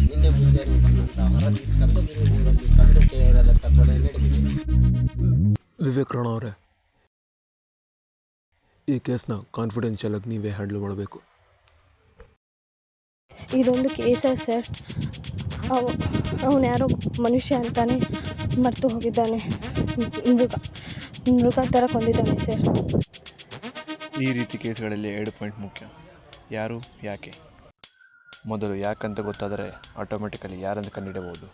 ನಿನ್ನೆ ಮುಂಜಾನೆ ಹೊರದಿ ಕಂದಗಿರಿ ಊರಲ್ಲಿ ಕಂಡು ಕೇಳದಂಥ ಕೊಲೆ ನಡೆದಿದೆ. ವಿವೇಕ್ ರಾಣ ಅವರೇ, ಈ ಕೇಸ್ನ ಕಾನ್ಫಿಡೆನ್ಷಿಯಲ್ ಆಗಿ ನೀವೇ ಹ್ಯಾಂಡಲ್ ಮಾಡಬೇಕು. ಇದೊಂದು ಕೇಸ ಸರ್. ಅವನು ಯಾರೋ ಮನುಷ್ಯ ಅಂತಾನೆ ಮರೆತು ಹೋಗಿದ್ದಾನೆ. ಮೃಗ ಥರ ಕೊಂದಿದ್ದಾನೆ ಸರ್. ಈ ರೀತಿ ಕೇಸ್ಗಳಲ್ಲಿ 2 ಪಾಯಿಂಟ್ ಮುಖ್ಯ: ಯಾರು, ಯಾಕೆ. ಮೊದಲು ಯಾಕಂತ ಗೊತ್ತಾದರೆ ಆಟೋಮೆಟಿಕಲಿ ಯಾರಂತ ಕಂಡುಹಿಡಿಯಬಹುದು.